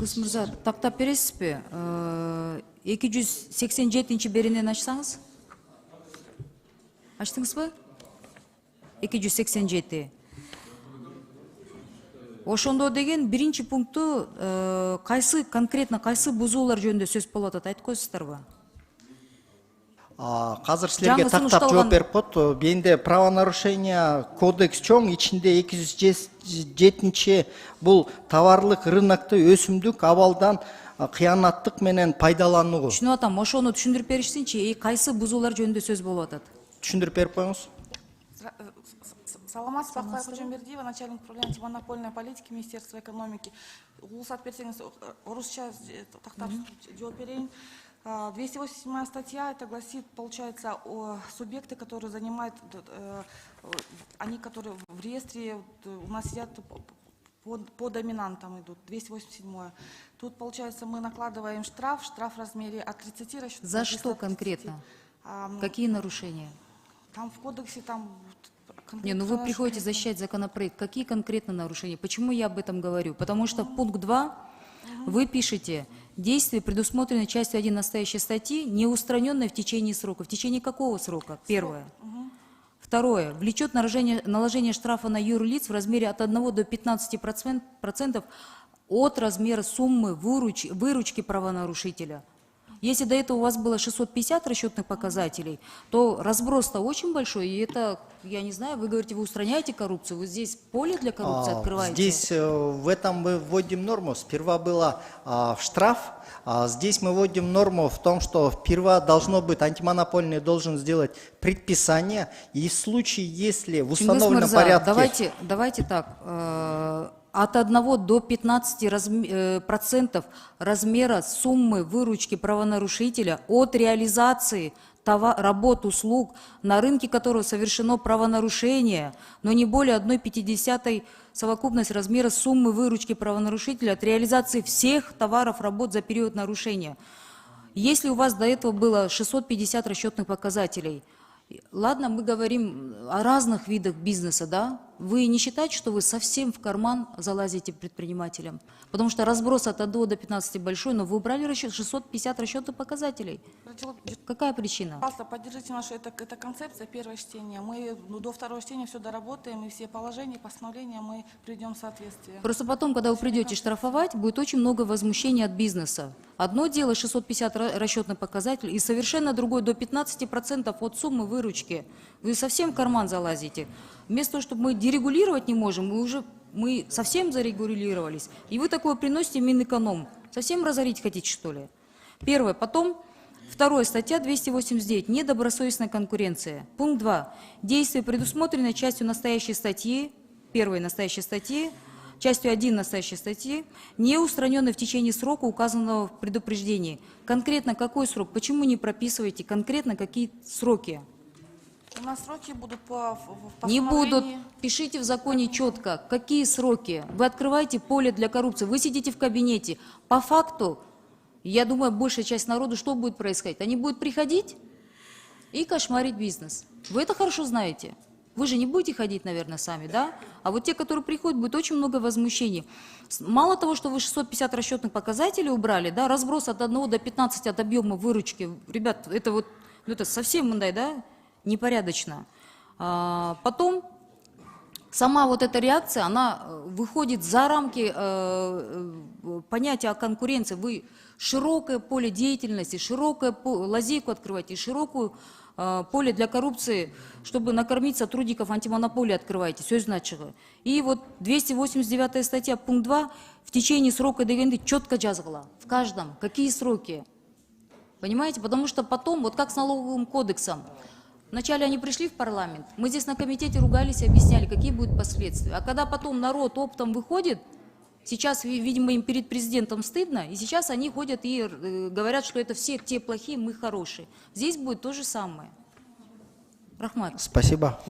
Жангыз Мырза, тактап бересизби? 287 беренени ачсаңыз? Ачтыңызбы? 287. Ошондо деген биринчи пункту конкретно кайсы бузуулар жөнүндө сөз болуп атат, айтып койсуздарбы? Қазір сілерге тақтап жооп берип коет. Бенде правонарушение кодекс чоң, ичинде 207 бул товарлык рынокто өсүмдүк абалдан кыянаттык менен пайдалануу. Түшүнүп атам, ошону түшүндүрүп беришсинчи, кайсы бузуулар жөнүндө сөз болуп атат? Түшүндүрүп берип коюңуз. Саламатсыз, Бакбай Кожомбердиева, начальник управления антимонопольной политики Министерства экономики. Улусат берсеңиз, орусча тактап жооп берейин. 287 статья, это гласит, получается, субъекты, которые занимают, они, которые в реестре у нас сидят по доминантам идут, 287. Тут, получается, мы накладываем штраф в размере от 30 расчетов. За что конкретно? Какие нарушения? Там в кодексе, там... Не, ну вы приходите защищать законопроект. Какие конкретно нарушения? Почему я об этом говорю? Потому что пункт 2 вы пишете: действия, предусмотренные частью 1 настоящей статьи, не устраненные в течение срока. В течение какого срока? Первое. Второе. Влечет наложение штрафа на юрлиц в размере от 1 до 15% от размера суммы выручки правонарушителя. Если до этого у вас было 650 расчетных показателей, то разброс-то очень большой, и это, я не знаю, вы говорите, вы устраняете коррупцию, вы здесь поле для коррупции открываете? Здесь в этом мы вводим норму. Сперва было штраф, а здесь мы вводим норму в том, что впервые должно быть, антимонопольный должен сделать предписание, и в случае, если в установленном порядке... Давайте так. От 1 до 15% размера суммы выручки правонарушителя от реализации работ, услуг, на рынке которого совершено правонарушение, но не более 1/50 совокупность размера суммы выручки правонарушителя от реализации всех товаров, работ за период нарушения. Если у вас до этого было 650 расчетных показателей, ладно, мы говорим о разных видах бизнеса, да? Вы не считаете, что вы совсем в карман залазите предпринимателям? Потому что разброс от 1 до 15 большой, но вы убрали 650 расчетных показателей. Какая причина? Пожалуйста, поддержите нашу, это концепция, первое чтение. Мы до второго чтения все доработаем, и все положения, постановления мы приведем в соответствие. Просто потом, когда вы придете штрафовать, будет очень много возмущений от бизнеса. Одно дело 650 расчетных показателей, и совершенно другое до 15% от суммы выручки. Вы совсем в карман залазите. Вместо того, чтобы мы дерегулировать не можем, мы совсем зарегулировались. И вы такое приносите в Минэконом. Совсем разорить хотите, что ли? Первое. Потом, второе, статья 289. Недобросовестная конкуренция. Пункт 2. Действия, предусмотренные частью настоящей статьи, первой настоящей статьи, частью 1 настоящей статьи, не устраненные в течение срока, указанного в предупреждении. Конкретно какой срок? Почему не прописываете конкретно какие сроки? У нас сроки будут по Не будут. постановлению. Пишите в законе четко, какие сроки. Вы открываете поле для коррупции. Вы сидите в кабинете. По факту, я думаю, большая часть народа, что будет происходить? Они будут приходить и кошмарить бизнес. Вы это хорошо знаете. Вы же не будете ходить, наверное, сами, да? А вот те, которые приходят, будет очень много возмущений. Мало того, что вы 650 расчетных показателей убрали, да, разброс от 1 до 15 от объема выручки. Ребят, это вот, ну это совсем, да, непорядочно. Потом сама вот эта реакция, она выходит за рамки понятия о конкуренции. Вы широкое поле деятельности, широкую лазейку открываете, широкую поле для коррупции, чтобы накормить сотрудников антимонополии, открываете, все значило. И вот 289 статья, пункт 2, в течение срока дегенды четко жазгыла. В каждом, какие сроки. Понимаете? Потому что потом, вот как с налоговым кодексом, вначале они пришли в парламент, мы здесь на комитете ругались и объясняли, какие будут последствия. А когда потом народ оптом выходит, сейчас, видимо, им перед президентом стыдно, и сейчас они ходят и говорят, что это все те плохие, мы хорошие. Здесь будет то же самое. Рахмат. Спасибо.